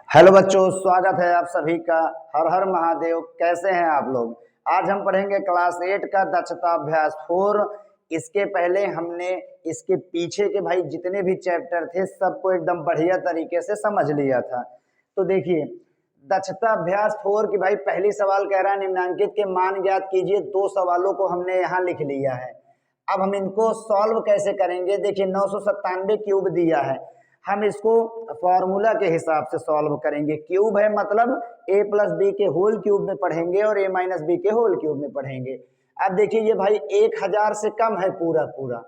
Hello बच्चों, स्वागत है आप सभी का। हर हर महादेव। कैसे हैं आप लोग? आज हम पढ़ेंगे क्लास 8 का दक्षता अभ्यास 4। इसके पहले हमने इसके पीछे के भाई जितने भी चैप्टर थे सबको एकदम बढ़िया तरीके से समझ लिया था। तो देखिए, दक्षता अभ्यास 4 की भाई पहली सवाल कह रहा है निम्नांकित के मान ज्ञात कीजिए। 2 सवालों को हमने यहाँ लिख लिया है। अब हम इनको सॉल्व कैसे करेंगे? देखिए 997 क्यूब दिया है, हम इसको फॉर्मूला के हिसाब से सॉल्व करेंगे। क्यूब है मतलब a प्लस बी के होल क्यूब में पढ़ेंगे और a माइनस बी के होल क्यूब में पढ़ेंगे। अब देखिए ये भाई 1000 से कम है, पूरा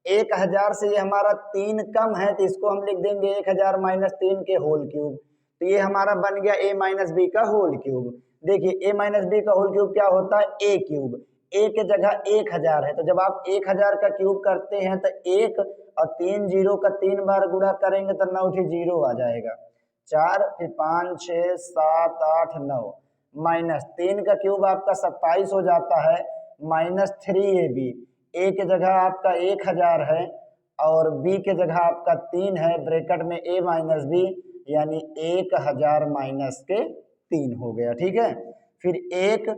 1000 से ये हमारा 3 कम है, तो इसको हम लिख देंगे 1000 माइनस 3 के होल क्यूब। तो ये हमारा बन गया a माइनस बी का होल क्यूब। देखिए a माइनस बी का होल क्यूब क्या होता है? a cube. a के जगह 1000 है, तो जब आप 1000 का क्यूब करते हैं तो 1 और 3 जीरो का 3 बार गुणा करेंगे तो 9 जीरो आ जाएगा। 4 फिर 5 6 7 8 9 माइनस 3 का क्यूब आपका 27 हो जाता है, माइनस 3ab। a के जगह आपका 1000 है और b के जगह आपका 3 है, ब्रैकेट में a माइनस बी यानी 1000 माइनस के 3 हो गया। ठीक है, फिर 1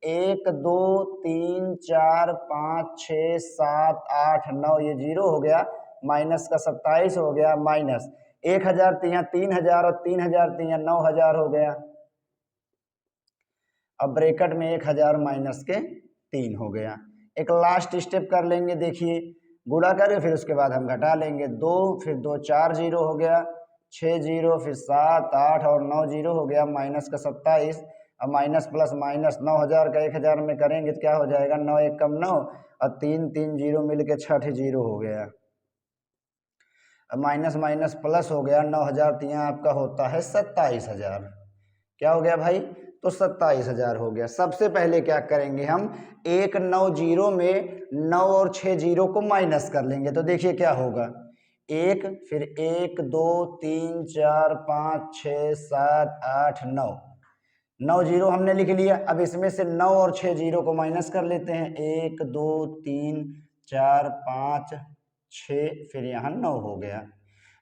1 2 3 4 5 6 7 8 9 ये जीरो हो गया, माइनस का 27 हो गया, माइनस 1000 तो यहाँ 3000 और 3000 तो यहाँ 9000 हो गया। अब ब्रैकेट में 1000 माइनस के 3 हो गया। एक लास्ट स्टेप कर लेंगे, देखिए गुणा करें फिर उसके बाद हम घटा लेंगे। 2 फिर 2 4 जीरो हो गया, 6 जीरो फिर 7 8 और 9 जीरो हो गया, माइनस का 27। अब माइनस प्लस माइनस 9000 का 1000 में करेंगे तो क्या हो जाएगा? 9 1 कम 9 और 3 3 जीरो मिल के 6 जीरो हो गया। अब माइनस माइनस प्लस हो गया, 9000 तो यहाँ आपका होता है 27000। क्या हो गया भाई? तो 27000 हो गया। सबसे पहले क्या करेंगे हम? 1 9 जीरो में 9 और 6 जीरो को माइनस कर लेंगे, तो देखिए क्या होगा। 1 फिर 1 2 3 4 5 6 7 8 9 9 जीरो हमने लिख लिया। अब इसमें से 9 और 6 जीरो को माइनस कर लेते हैं। 1 2 3 4 5 6 फिर यहाँ 9 हो गया।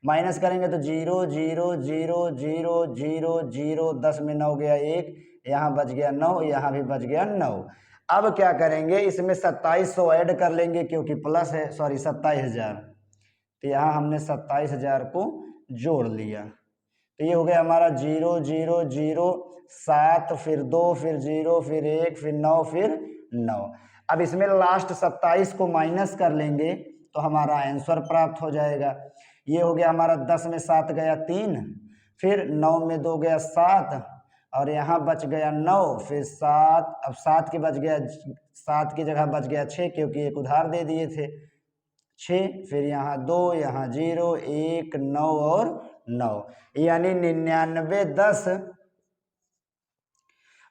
माइनस करेंगे तो 0 0 0 0 0 0 10 में 9 गया 1, यहाँ बच गया 9, यहाँ भी बच गया 9। अब क्या करेंगे? इसमें 2700 ऐड कर लेंगे क्योंकि प्लस है, सॉरी 27000। तो यहाँ हमने 27000 को जोड़ लिया, तो ये हो गया हमारा 0 0 0 7 फिर 2 फिर 0 फिर 1 फिर 9 फिर 9। अब इसमें लास्ट 27 को माइनस कर लेंगे तो हमारा आंसर प्राप्त हो जाएगा। ये हो गया हमारा 10 में 7 गया 3, फिर 9 में 2 गया 7 और यहाँ बच गया 9, फिर 7। अब 7 की बच गया, 7 की जगह बच गया 6 क्योंकि एक उधार दे दिए थे 6, फिर यहाँ 2 यहाँ 0 1 9 और 9 यानी 99 10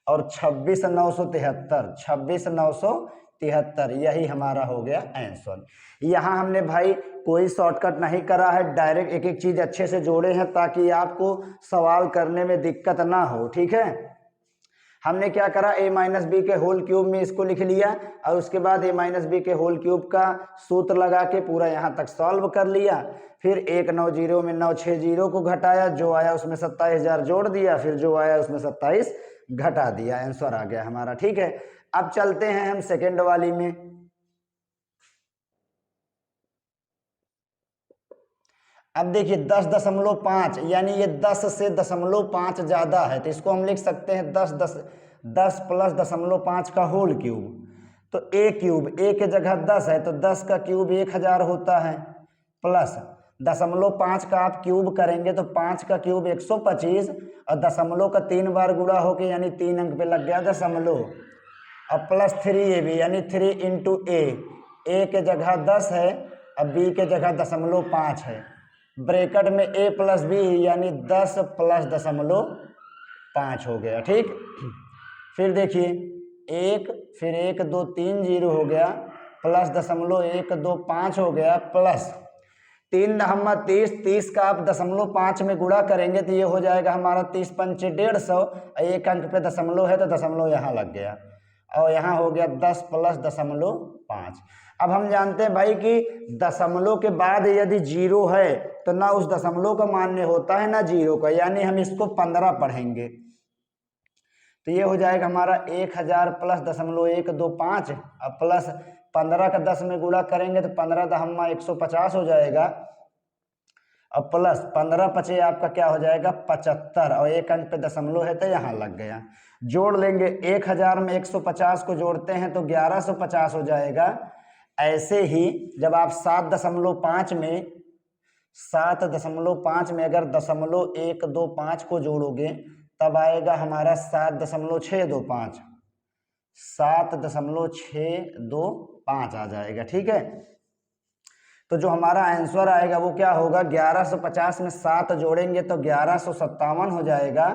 और 26 973 26 973 यही हमारा हो गया आंसर। यहाँ हमने भाई कोई शॉर्टकट नहीं करा है, डायरेक्ट एक एक चीज अच्छे से जोड़े हैं ताकि आपको सवाल करने में दिक्कत ना हो। ठीक है, हमने क्या करा? a माइनस बी के होल क्यूब में इसको लिख लिया और उसके बाद a माइनस बी के होल क्यूब का सूत्र लगा के पूरा यहाँ तक सॉल्व कर लिया। फिर 1 9 जीरो में 9 6 जीरो को घटाया, जो आया उसमें 27000 जोड़ दिया, फिर जो आया उसमें 27 घटा दिया, आंसर आ गया हमारा। ठीक है, अब चलते हैं हम सेकेंड वाली में। अब देखिए 10.5 यानी ये 10 से 0.5 ज्यादा है, तो इसको हम लिख सकते हैं 10 प्लस 0.5 का होल क्यूब। तो a क्यूब, a के जगह 10 है तो 10 का क्यूब 1000 होता है, प्लस 0.5 का आप क्यूब करेंगे तो 5 का क्यूब 125 और दशमलव का 3 बार गुणा होके यानी 3 अंक पे लग गया दशमलव, और प्लस 3ab यानी 3 इंटू a के जगह 10 है और b के जगह 0.5 है, ब्रैकेट में a प्लस बी यानी 10 प्लस 0.5 हो गया। ठीक, फिर देखिए 1 फिर 1 2 3 जीरो हो गया, प्लस 0.125 हो गया, प्लस 3 नहम्मा 30, 30 का आप 0.5 में गुणा करेंगे तो ये हो जाएगा हमारा 30 पंचे 150, एक अंक पे दशमलव है तो दशमलव यहाँ लग गया और यहाँ हो गया 10 प्लस 0.5। अब हम जानते हैं भाई कि दशमलव के बाद यदि जीरो है तो ना उस दशमलव का मान्य होता है ना जीरो का, यानी हम इसको 15 पढ़ेंगे। तो ये हो जाएगा हमारा 1000 प्लस 0.125 अब प्लस 15 का 10 में गुणा करेंगे तो 15 दहम्मा 150 हो जाएगा। अब प्लस 15 पचे आपका क्या हो जाएगा 75 और एक अंक पे दशमलव है तो यहाँ लग गया। जोड़ लेंगे 1000 में 150 को जोड़ते हैं तो 1150 हो जाएगा। ऐसे ही जब आप 7.5 में अगर 0.125 को जोड़ोगे तब आएगा हमारा 7.625 7.625 आ जाएगा। ठीक है, तो जो हमारा आंसर आएगा वो क्या होगा 1150 में 7 जोड़ेंगे तो 1157 हो जाएगा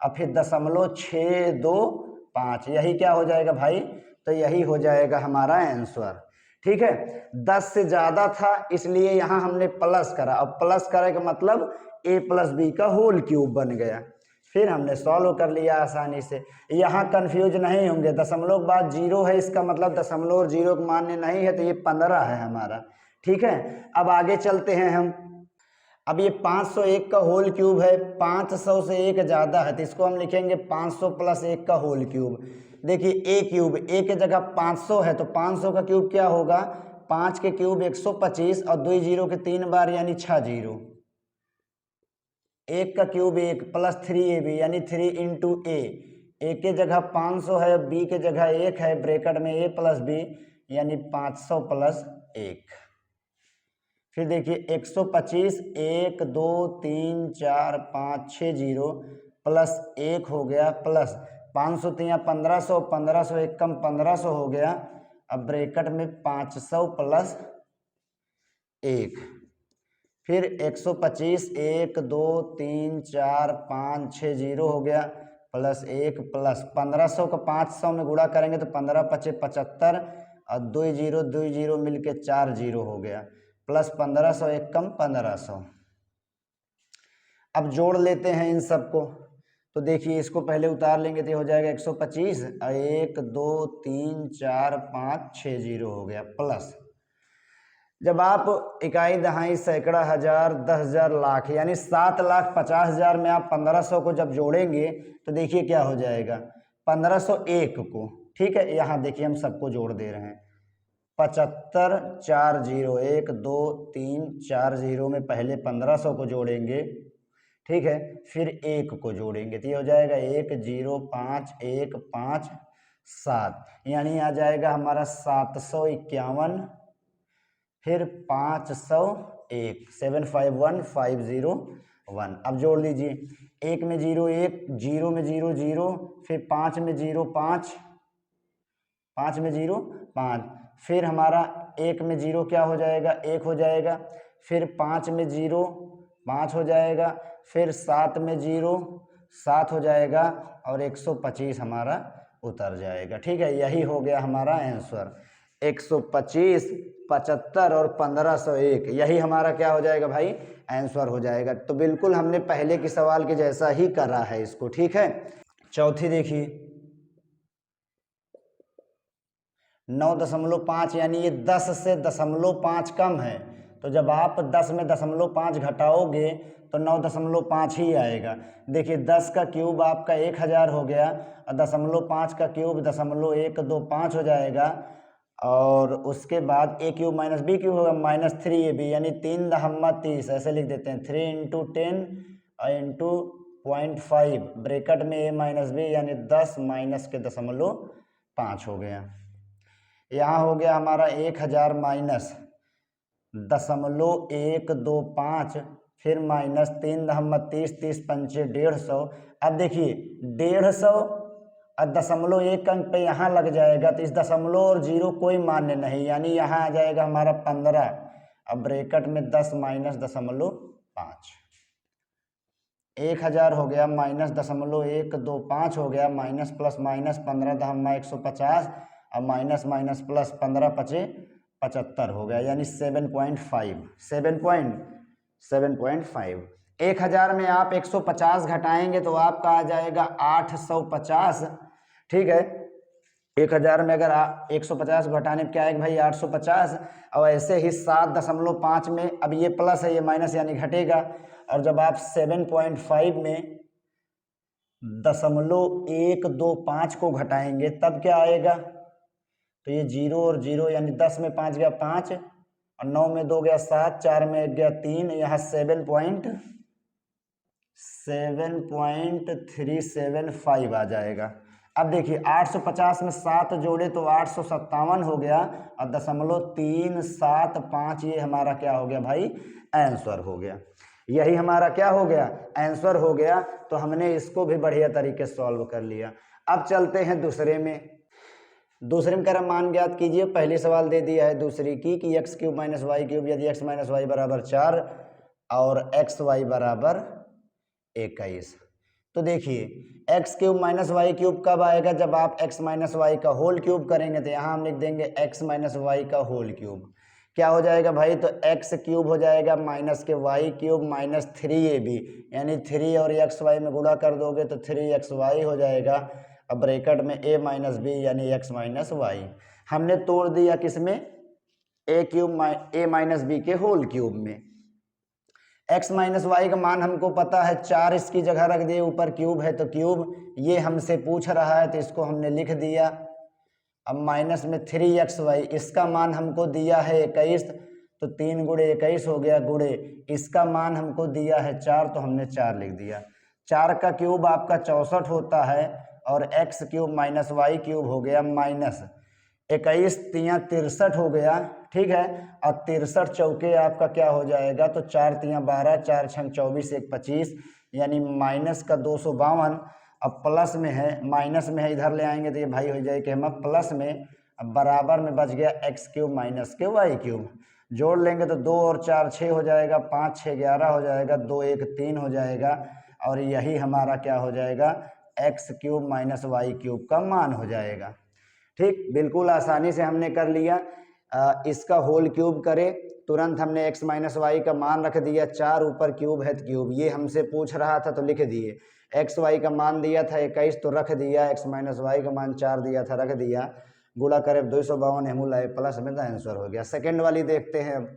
और फिर 0.625 यही क्या हो जाएगा भाई, तो यही हो जाएगा हमारा आंसर। ठीक है, 10 से ज़्यादा था इसलिए यहाँ हमने प्लस करा। अब प्लस करे का मतलब a प्लस बी का होल क्यूब बन गया। फिर हमने सॉल्व कर लिया आसानी से। यहाँ कंफ्यूज नहीं होंगे, दशमलव के बाद जीरो है इसका मतलब दशमलव और जीरो का मान्य नहीं है, तो ये 15 है हमारा। ठीक है, अब आगे चलते हैं हम। अब ये 501 का होल क्यूब है, 500 से एक ज़्यादा है तो इसको हम लिखेंगे 500 प्लस 1 का होल क्यूब। देखिए ए क्यूब, ए के जगह 500 है तो 500 का क्यूब क्या होगा, 5 के क्यूब 125 और 2 जीरो के 3 बार यानी 6 जीरो। 1 का क्यूब 1 प्लस 3ab यानी 3 इंटू ए के जगह 500 है, बी के जगह 1 है, ब्रैकेट में a प्लस बी यानी 500 प्लस 1। फिर देखिए 125 1 2 3 4 5 6 जीरो प्लस 1 हो गया प्लस 500 3 1500 1500 1 कम 1500 हो गया। अब ब्रैकेट में 500 प्लस 1 फिर 125 1 2 3 4 5 6 जीरो हो गया प्लस 1 प्लस 1500 का 500 में गुणा करेंगे तो 15 पचे 75 और 2 जीरो मिलके 4 जीरो हो गया प्लस 1500 1 कम 1500। अब जोड़ लेते हैं इन सबको, तो देखिए इसको पहले उतार लेंगे तो हो जाएगा 125 और 1 2 3 4 5 6 जीरो हो गया प्लस, जब आप इकाई दहाई सैकड़ा हजार 10,000 लाख यानी 7,50,000 में आप 1500 को जब जोड़ेंगे तो देखिए क्या हो जाएगा 1501 को। ठीक है, यहाँ देखिए हम सबको जोड़ दे रहे हैं 75 4 जीरो 1 2 3 4 जीरो में पहले 1500 को जोड़ेंगे। ठीक है, फिर 1 को जोड़ेंगे तो ये हो जाएगा 1 0 5 1 5 7 यानी आ जाएगा हमारा 751 फिर 501 751501। अब जोड़ लीजिए 1 में 0 1 0 में 0 0 फिर 5 में 0 5 5 में 0 5 फिर हमारा 1 में 0 क्या हो जाएगा 1 हो जाएगा फिर 5 में 0 5 हो जाएगा फिर 7 में 0 7 हो जाएगा और 125 हमारा उतर जाएगा। ठीक है, यही हो गया हमारा आंसर 125 75 और 1501 यही हमारा क्या हो जाएगा भाई आंसर हो जाएगा। तो बिल्कुल हमने पहले के सवाल के जैसा ही करा है इसको। ठीक है, चौथी देखिए 9.5 यानी ये 10 से 0.5 कम है, तो जब आप 10 में 0.5 घटाओगे तो 9.5 ही आएगा। देखिए 10 का क्यूब आपका 1000 हो गया और 0.5 का क्यूब 0.125 हो जाएगा और उसके बाद a cube minus b cube होगा माइनस 3ab यानी 3 दहम्मा 30 ऐसे लिख देते हैं 3 इंटू 10 और इंटू 0.5 ब्रैकेट में a माइनस बी यानी 10 माइनस के 0.5 हो गया। यहाँ हो गया हमारा 1000 माइनस 0.125 फिर माइनस 3 दहम्मा 30 30 पंचे 150। अब देखिए 150 और 0.1 अंक पे यहाँ लग जाएगा तो इस दशमलव और जीरो कोई मान्य नहीं यानी यहाँ आ जाएगा हमारा 15। अब ब्रैकेट में 10 माइनस 0.5 1000 हो गया माइनस 0.125 हो गया माइनस प्लस माइनस 15 दहम्मा 150 और माइनस माइनस प्लस 15 पचे 75 हो गया यानी 7.5 1000 में आप 150 घटाएंगे तो आपका आ जाएगा 850। ठीक है, 1000 में अगर 150 घटाने पे क्या आएगा भाई 850। और ऐसे ही 7.5 में अब ये प्लस है ये माइनस यानी घटेगा। और जब आप 7.5 में 0.125 को घटाएंगे तब क्या आएगा, तो ये 0 और 0 यानी 10 में 5 गया 5 और 9 में 2 गया 7, 4 में 1 गया 3, यहाँ 7.375 आ जाएगा। अब देखिए 850 में 7 जोड़े तो 857 हो गया और 0.375 ये हमारा क्या हो गया भाई आंसर हो गया। यही हमारा क्या हो गया आंसर हो गया। तो हमने इसको भी बढ़िया तरीके से सॉल्व कर लिया। अब चलते हैं दूसरे में। दूसरे में कह रहा मान ज्ञात कीजिए। पहली सवाल दे दिया है दूसरी की कि x cube minus y cube यदि x माइनस वाई बराबर 4 और एक्स वाई बराबर 21। तो देखिए x cube minus y cube कब आएगा, जब आप x माइनस वाई का होल क्यूब करेंगे। तो यहाँ हम लिख देंगे x माइनस वाई का होल क्यूब। क्या हो जाएगा भाई, तो x क्यूब हो जाएगा माइनस के वाई क्यूब माइनस 3ab यानी 3 और एक्स वाई में गुणा कर दोगे तो 3xy हो जाएगा। अब ब्रैकेट में a माइनस बी यानी x माइनस वाई। हमने तोड़ दिया किसमें, a cube a minus b के होल क्यूब में। x माइनस वाई का मान हमको पता है 4, इसकी जगह रख दिए, ऊपर क्यूब है तो क्यूब। ये हमसे पूछ रहा है तो इसको हमने लिख दिया। अब माइनस में 3xy, इसका मान हमको दिया है 21 तो 3 गुणे 21 हो गया, गुणे इसका मान हमको दिया है 4 तो हमने 4 लिख दिया। 4 का क्यूब आपका 64 होता है और x cube minus y cube हो गया माइनस 21 तियाँ 63 हो गया, ठीक है। और 63 चौके आपका क्या हो जाएगा, तो 4 तियाँ 12, 4 छंग 24, 1 25 यानी माइनस का 252। अब प्लस में है माइनस में है, इधर ले आएंगे तो ये भाई हो जाएगा हम प्लस में। अब बराबर में बच गया x क्यूब माइनस के वाई क्यूब। जोड़ लेंगे तो 2 और 4 6 हो जाएगा, 5 6 11 हो जाएगा, 2 1 3 हो जाएगा। और यही हमारा क्या हो जाएगा x cube minus y cube का मान हो जाएगा। ठीक, बिल्कुल आसानी से हमने कर लिया। इसका होल क्यूब करे तुरंत हमने x माइनस वाई का मान रख दिया, 4 ऊपर क्यूब है तो क्यूब, ये हमसे पूछ रहा था तो लिख दिए। एक्स वाई का मान दिया था 21 तो रख दिया, x माइनस वाई का मान 4 दिया था रख दिया, गुणा करे 252 हेमू लाए प्लस में तो आंसर हो गया। सेकेंड वाली देखते हैं। अब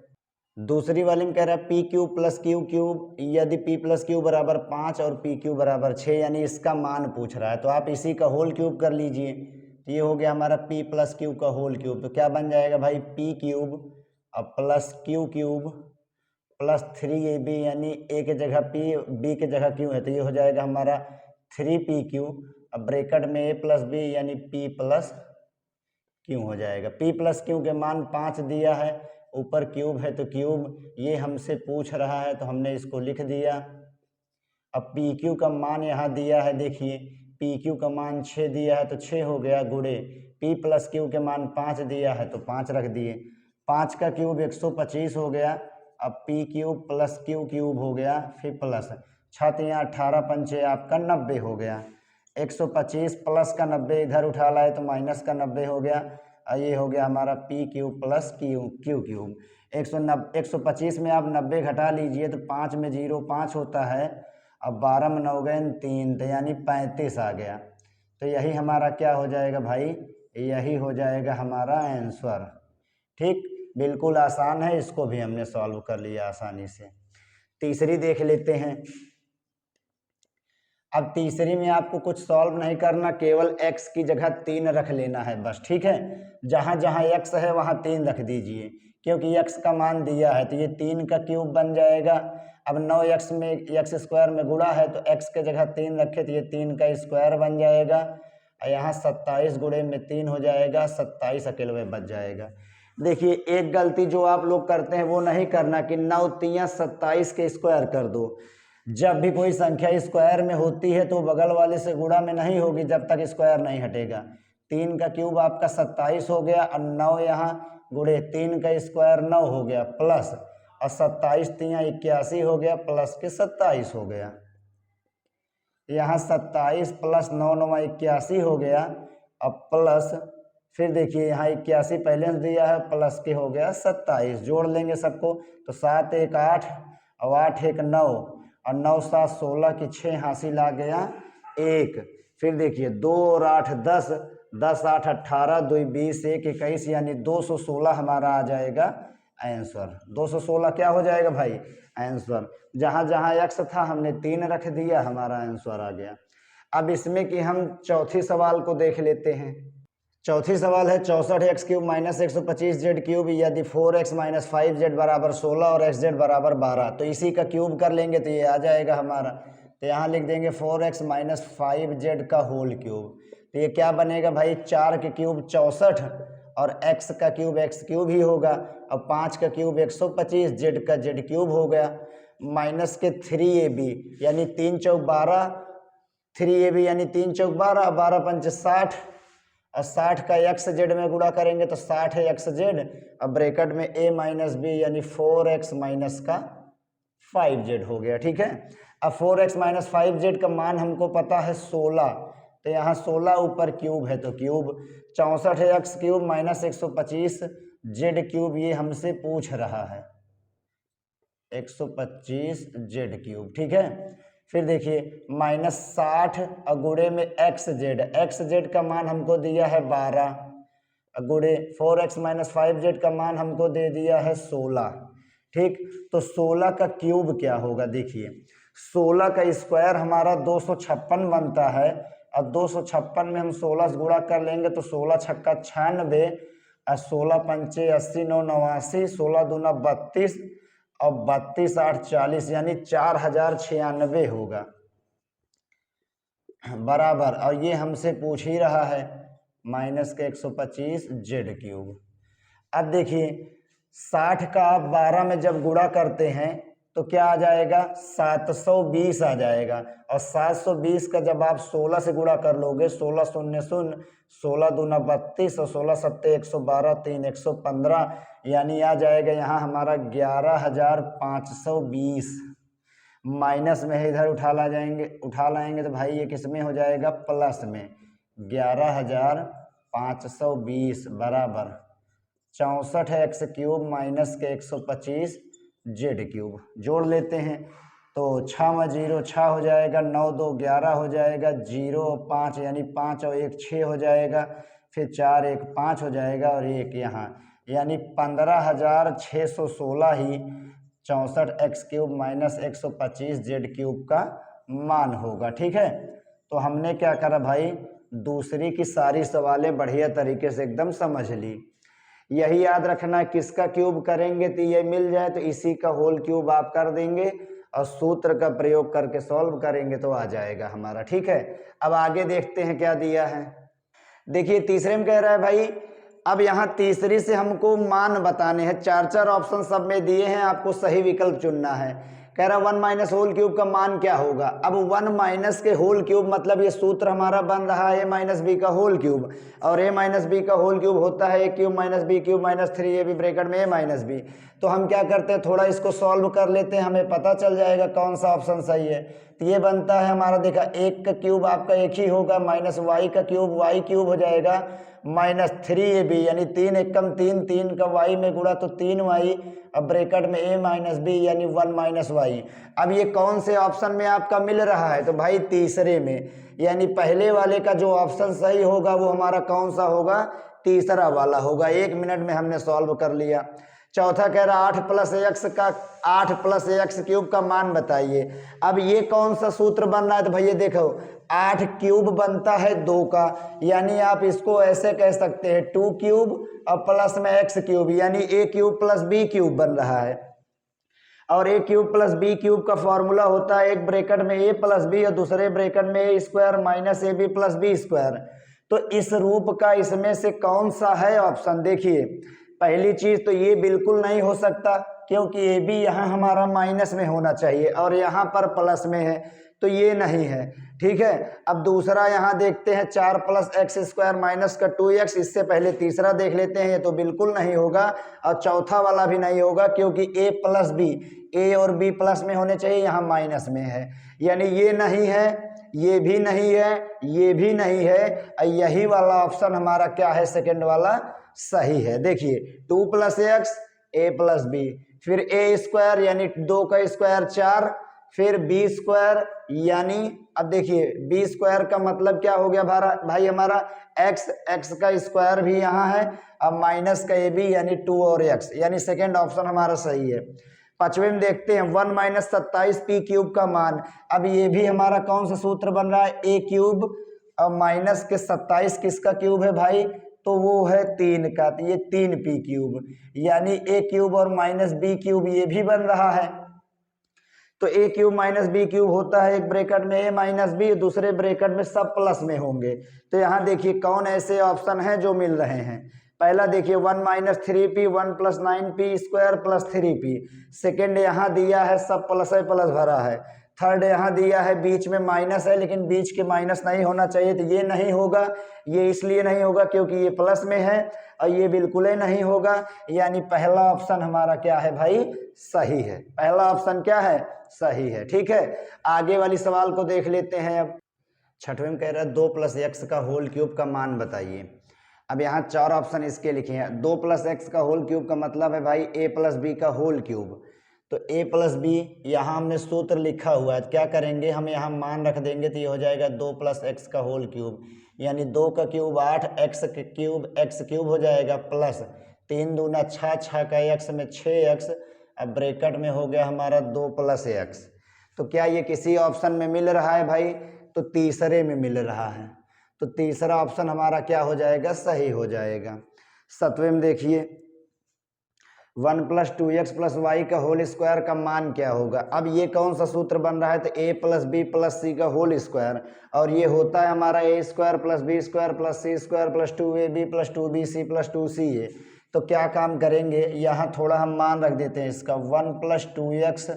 दूसरी वाली में कह रहा है P cube plus Q cube यदि p प्लस क्यू बराबर 5 और p क्यूब बराबर 6 यानी इसका मान पूछ रहा है। तो आप इसी का होल क्यूब कर लीजिए। तो ये हो गया हमारा p प्लस क्यू का होल क्यूब। तो क्या बन जाएगा भाई p क्यूब अब plus Q cube plus 3ab यानी a के जगह p b के जगह q है तो ये हो जाएगा हमारा 3pq। अब ब्रैकेट में a प्लस b यानी p प्लस q हो जाएगा। p प्लस q के मान 5 दिया है, ऊपर क्यूब है तो क्यूब, ये हमसे पूछ रहा है तो हमने इसको लिख दिया। अब पी क्यू का मान यहाँ दिया है, देखिए पी क्यू का मान 6 दिया है तो 6 हो गया, गुणे पी प्लस क्यू के मान 5 दिया है तो 5 रख दिए। 5 का क्यूब 125 हो गया। अब P cube plus Q cube हो गया, फिर प्लस 6 यहाँ 18 पंचे आपका 90 हो गया। 125 प्लस का 90 इधर उठा लाए तो माइनस का 90 हो गया। ये हो गया हमारा P cube plus Q cube. 125 में आप 90 घटा लीजिए तो 5 में 0 5 होता है। अब 12 में 9 गए 3 तो यानी 35 आ गया। तो यही हमारा क्या हो जाएगा भाई, यही हो जाएगा हमारा आंसर। ठीक, बिल्कुल आसान है, इसको भी हमने सॉल्व कर लिया आसानी से। तीसरी देख लेते हैं। अब तीसरी में आपको कुछ सॉल्व नहीं करना, केवल x की जगह 3 रख लेना है बस, ठीक है। जहाँ जहाँ x है वहाँ 3 रख दीजिए, क्योंकि x का मान दिया है तो ये 3 का क्यूब बन जाएगा। अब 9x में x स्क्वायर में गुणा है तो x के जगह 3 रखे तो ये 3 का स्क्वायर बन जाएगा। और यहाँ 27 गुणे में 3 हो जाएगा, 27 अकेले बच जाएगा। देखिए एक गलती जो आप लोग करते हैं वो नहीं करना कि 9 3 27 के स्क्वायर कर दो। जब भी कोई संख्या स्क्वायर में होती है तो बगल वाले से गुणा में नहीं होगी जब तक स्क्वायर नहीं हटेगा। 3 का क्यूब आपका 27 हो गया और 9 यहाँ गुणे 3 का स्क्वायर 9 हो गया प्लस और 27 3 81 हो गया प्लस के 27 हो गया। यहाँ 27 प्लस 9 9 81 हो गया। अब प्लस फिर देखिए यहाँ 81 पहले से दिया है प्लस के हो गया 27। जोड़ लेंगे सबको तो 7 1 8 और 8 1 9 और 9 7 16 की 6 हासिल आ गया 1। फिर देखिए 2 और 8 10 10 8 18 2 20 1 21 यानी 216 हमारा आ जाएगा आंसर। 216 क्या हो जाएगा भाई आंसर। जहाँ जहाँ एक्स था हमने 3 रख दिया, हमारा आंसर आ गया। अब इसमें कि हम चौथी सवाल को देख लेते हैं। चौथी सवाल है 64x cube minus 125z cube यदि 4x माइनस 5z बराबर 16 और xz बराबर 12, तो इसी का क्यूब कर लेंगे तो ये आ जाएगा हमारा। तो यहाँ लिख देंगे 4x माइनस 5z का होल क्यूब। तो ये क्या बनेगा भाई, 4 के क्यूब 64 और x का क्यूब x क्यूब ही होगा, और 5 का क्यूब 125, z का z क्यूब हो गया, माइनस के 3ab यानी 3 चौक 12, 3ab यानी 3 चौक 12, 12 पंच 60 और 60 का एक्स जेड में गुणा करेंगे तो 60 है एक्स जेड, अब ब्रैकेट में a माइनस बी यानी 4x माइनस का 5z हो गया। ठीक है, अब 4x माइनस 5z का मान हमको पता है 16, तो यहाँ 16 ऊपर क्यूब है तो क्यूब, 64 है x cube minus 125 Z cube, ये हमसे पूछ रहा है 125 जेड क्यूब। ठीक है, फिर देखिए माइनस 60 और गुणे में एक्स जेड का मान हमको दिया है 12, गुणे 4x माइनस 5z का मान हमको दे दिया है 16। ठीक, तो 16 का क्यूब क्या होगा, देखिए 16 का स्क्वायर हमारा 256 बनता है, अब 256 में हम 16 से गुणा कर लेंगे तो 16 छक्का 96 और 16 पंचे 80 9 89, 16 दूना 32 और 32 8 40 यानी 4096 होगा बराबर, और ये हमसे पूछ ही रहा है माइनस के 125 जेड क्यूब। अब देखिए 60 का आप 12 में जब गुणा करते हैं तो क्या आ जाएगा 720 आ जाएगा, और 720 का जब आप 16 से गुणा कर लोगे 16 शून्य शून्य, 16 दूना 32 और 16 सत्ते 112 3 115 यानी आ जाएगा यहाँ हमारा 11520। माइनस में इधर उठा लाएंगे तो भाई ये किस में हो जाएगा प्लस में, 11520 बराबर 64 है एक्स क्यूब माइनस के 125 जेड क्यूब। जोड़ लेते हैं तो 6 में 0 6 हो जाएगा, 9 2 11 हो जाएगा, 0 5 यानी 5 और 1 6 हो जाएगा, फिर 4 1 5 हो जाएगा और 1 यहाँ यानी 15616 ही 64 x cube minus 125 Z cube का मान होगा। ठीक है, तो हमने क्या करा भाई, दूसरी की सारी सवालें बढ़िया तरीके से एकदम समझ ली। यही याद रखना, किसका क्यूब करेंगे तो ये मिल जाए तो इसी का होल क्यूब आप कर देंगे और सूत्र का प्रयोग करके सॉल्व करेंगे तो आ जाएगा हमारा। ठीक है, अब आगे देखते हैं क्या दिया है। देखिए तीसरे में कह रहा है भाई, अब यहाँ तीसरी से हमको मान बताने हैं, 4 ऑप्शन सब में दिए हैं, आपको सही विकल्प चुनना है। कह रहा 1 माइनस होल क्यूब का मान क्या होगा। अब 1 माइनस के होल क्यूब मतलब ये सूत्र हमारा बन रहा है a माइनस बी का होल क्यूब, और a माइनस बी का होल क्यूब होता है a cube minus b cube minus 3ab bracket में a माइनस बी। तो हम क्या करते हैं, थोड़ा इसको सॉल्व कर लेते हैं, हमें पता चल जाएगा कौन सा ऑप्शन सही है। तो ये बनता है हमारा, देखा 1 का क्यूब आपका एक ही होगा, माइनस वाई का क्यूब वाई क्यूब हो जाएगा, माइनस 3ab यानी 3 एकम 3, 3 का y में गुणा तो 3y, अब ब्रैकेट में a माइनस बी यानी 1 माइनस वाई। अब ये कौन से ऑप्शन में आपका मिल रहा है, तो भाई तीसरे में, यानी पहले वाले का जो ऑप्शन सही होगा वो हमारा कौन सा होगा, तीसरा वाला होगा। 1 मिनट में हमने सॉल्व कर लिया। चौथा कह रहा 8 प्लस एक्स क्यूब का मान बताइए। अब ये कौन सा सूत्र बन रहा है, तो भैया देखो 8 क्यूब बनता है 2 का, यानी आप इसको ऐसे कह सकते हैं 2 क्यूब और प्लस में एक्स क्यूब यानी a cube plus b cube बन रहा है। और a cube plus b cube का फॉर्मूला होता है एक ब्रैकेट में a प्लस बी और दूसरे ब्रैकेट में a square minus ab plus b square. तो इस रूप का इसमें से कौन सा है ऑप्शन, देखिए पहली चीज तो ये बिल्कुल नहीं हो सकता क्योंकि ए बी यहाँ हमारा माइनस में होना चाहिए और यहाँ पर प्लस में है, तो ये नहीं है। ठीक है, अब दूसरा यहाँ देखते हैं 4 प्लस एक्स स्क्वायर माइनस का 2x, इससे पहले तीसरा देख लेते हैं, ये तो बिल्कुल नहीं होगा, और चौथा वाला भी नहीं होगा क्योंकि a प्लस बी, a और b प्लस में होने चाहिए, यहाँ माइनस में है, यानी ये नहीं है, ये भी नहीं है, ये भी नहीं है, यही वाला ऑप्शन हमारा क्या है, सेकेंड वाला सही है। देखिए 2 plus x a plus b, फिर a स्क्वायर यानी 2 का स्क्वायर 4, फिर b स्क्वायर यानी अब देखिए बी स्क्वायर का मतलब क्या हो गया भाई हमारा एक्स का स्क्वायर भी यहाँ है, अब माइनस का ए बी यानी 2 और एक्स, यानी सेकेंड ऑप्शन हमारा सही है। पांचवें में देखते हैं 1 माइनस 27 पी क्यूब का मान। अब ये भी हमारा कौन सा सूत्र बन रहा है, ए क्यूब और माइनस के 27 किसका क्यूब है भाई, तो वो है 3 का, तो ये 3 पी क्यूब, यानी ए क्यूब और माइनस बी क्यूब ये भी बन रहा है। तो ए क्यूब माइनस बी क्यूब होता है एक ब्रैकेट में ए माइनस बी, दूसरे ब्रैकेट में सब प्लस में होंगे। तो यहाँ देखिए कौन ऐसे ऑप्शन हैं जो मिल रहे हैं। पहला देखिए 1 minus 3p 1 plus 9p square plus 3p। Second यहाँ दिया है सब प्लस है प्लस भरा है। थर्ड यहाँ दिया है बीच में माइनस है लेकिन बीच के माइनस नहीं होना चाहिए, तो ये नहीं होगा। ये इसलिए नहीं होगा क्योंकि ये प्लस में है, और ये बिल्कुल ही नहीं होगा, यानी पहला ऑप्शन हमारा क्या है भाई, सही है। पहला ऑप्शन क्या है, सही है। ठीक है, आगे वाली सवाल को देख लेते हैं। अब छठवें में कह रहा है 2 प्लस एक्स का होल क्यूब का मान बताइए। अब यहाँ 4 ऑप्शन इसके लिखे हैं। 2 प्लस एक्स का होल क्यूब का मतलब है भाई ए प्लस बी का होल क्यूब। तो ए प्लस बी यहाँ हमने सूत्र लिखा हुआ है, क्या करेंगे हम यहाँ मान रख देंगे, तो ये हो जाएगा 2 प्लस एक्स का होल क्यूब, यानी 2 का क्यूब 8 एक्स क्यूब हो जाएगा प्लस 3 दूना 6 6 का एक्स में 6x, अब ब्रैकेट में हो गया हमारा 2 प्लस एक्स। तो क्या ये किसी ऑप्शन में मिल रहा है भाई, तो तीसरे में मिल रहा है, तो तीसरा ऑप्शन हमारा क्या हो जाएगा, सही हो जाएगा। सातवें में देखिए 1 प्लस 2x प्लस वाई का होल स्क्वायर का मान क्या होगा। अब ये कौन सा सूत्र बन रहा है, तो a plus b plus c का होल स्क्वायर, और ये होता है हमारा a square plus b square plus c square plus 2ab plus 2bc plus 2ca। तो क्या काम करेंगे, यहाँ थोड़ा हम मान रख देते हैं इसका 1 प्लस 2x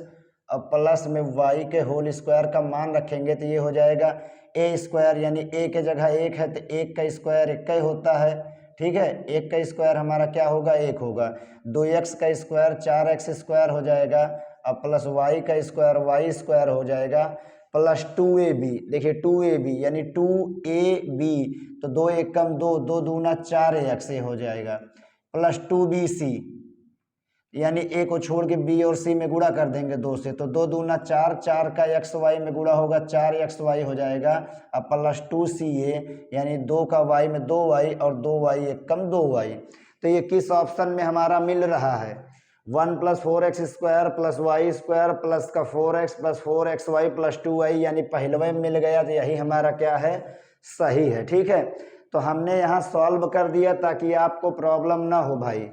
और प्लस में y के होल स्क्वायर का मान रखेंगे, तो ये हो जाएगा a स्क्वायर, यानी a के जगह 1 है तो 1 का स्क्वायर 1 का ही होता है। ठीक है, 1 का स्क्वायर हमारा क्या होगा, 1 होगा। 2x का स्क्वायर 4x स्क्वायर हो जाएगा, और प्लस y का स्क्वायर y स्क्वायर हो जाएगा, प्लस 2ab, देखिए 2ab यानी 2ab, तो 2 1 कम 2, 2 दूना 4x हो जाएगा, प्लस 2bc, यानी a को छोड़ के b और c में गुणा कर देंगे 2 से, तो 2 दूना 4, 4 का xy में गुणा होगा 4xy हो जाएगा, अब प्लस 2ca यानी 2 का y में 2y और 2y 1 कम 2y। तो ये किस ऑप्शन में हमारा मिल रहा है, 1 plus 4x square plus y square plus का 4x plus 4xy plus 2y, यानी पहलवे में मिल गया, तो यही हमारा क्या है, सही है। ठीक है, तो हमने यहाँ सॉल्व कर दिया ताकि आपको प्रॉब्लम ना हो भाई।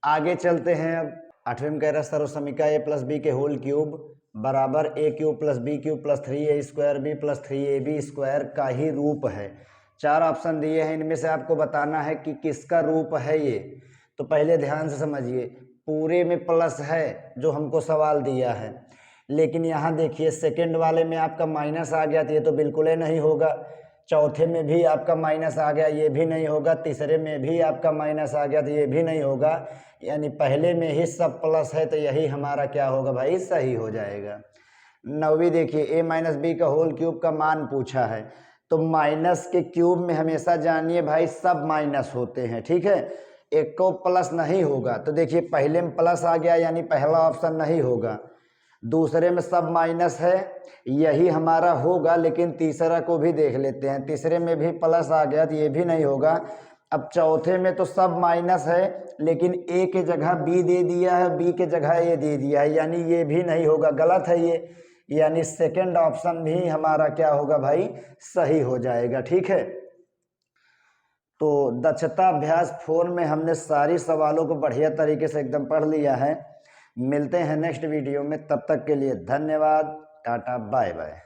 आगे चलते हैं। अब 8वें में कह रहा है सर्वसमीका a प्लस बी के होल क्यूब बराबर a cube plus b cube plus 3a square b plus 3ab square का ही रूप है। 4 ऑप्शन दिए हैं, इनमें से आपको बताना है कि किसका रूप है ये। तो पहले ध्यान से समझिए, पूरे में प्लस है जो हमको सवाल दिया है, लेकिन यहाँ देखिए सेकेंड वाले में आपका माइनस आ गया, तो ये तो बिल्कुल ही नहीं होगा। चौथे में भी आपका माइनस आ गया, ये भी नहीं होगा। तीसरे में भी आपका माइनस आ गया, तो ये भी नहीं होगा। यानी पहले में ही सब प्लस है, तो यही हमारा क्या होगा भाई, सही हो जाएगा। 9वीं देखिए a माइनस बी का होल क्यूब का मान पूछा है। तो माइनस के क्यूब में हमेशा जानिए भाई सब माइनस होते हैं। ठीक है, एक को प्लस नहीं होगा, तो देखिए पहले में प्लस आ गया यानी पहला ऑप्शन नहीं होगा। दूसरे में सब माइनस है, यही हमारा होगा, लेकिन तीसरा को भी देख लेते हैं। तीसरे में भी प्लस आ गया, तो ये भी नहीं होगा। अब चौथे में तो सब माइनस है, लेकिन a के जगह b दे दिया है, b के जगह a दे दिया है, यानी ये भी नहीं होगा, गलत है ये। यानी सेकंड ऑप्शन भी हमारा क्या होगा भाई, सही हो जाएगा। ठीक है, तो दक्षता अभ्यास 4 में हमने सारी सवालों को बढ़िया तरीके से एकदम पढ़ लिया है। मिलते हैं नेक्स्ट वीडियो में, तब तक के लिए धन्यवाद, टाटा बाय बाय।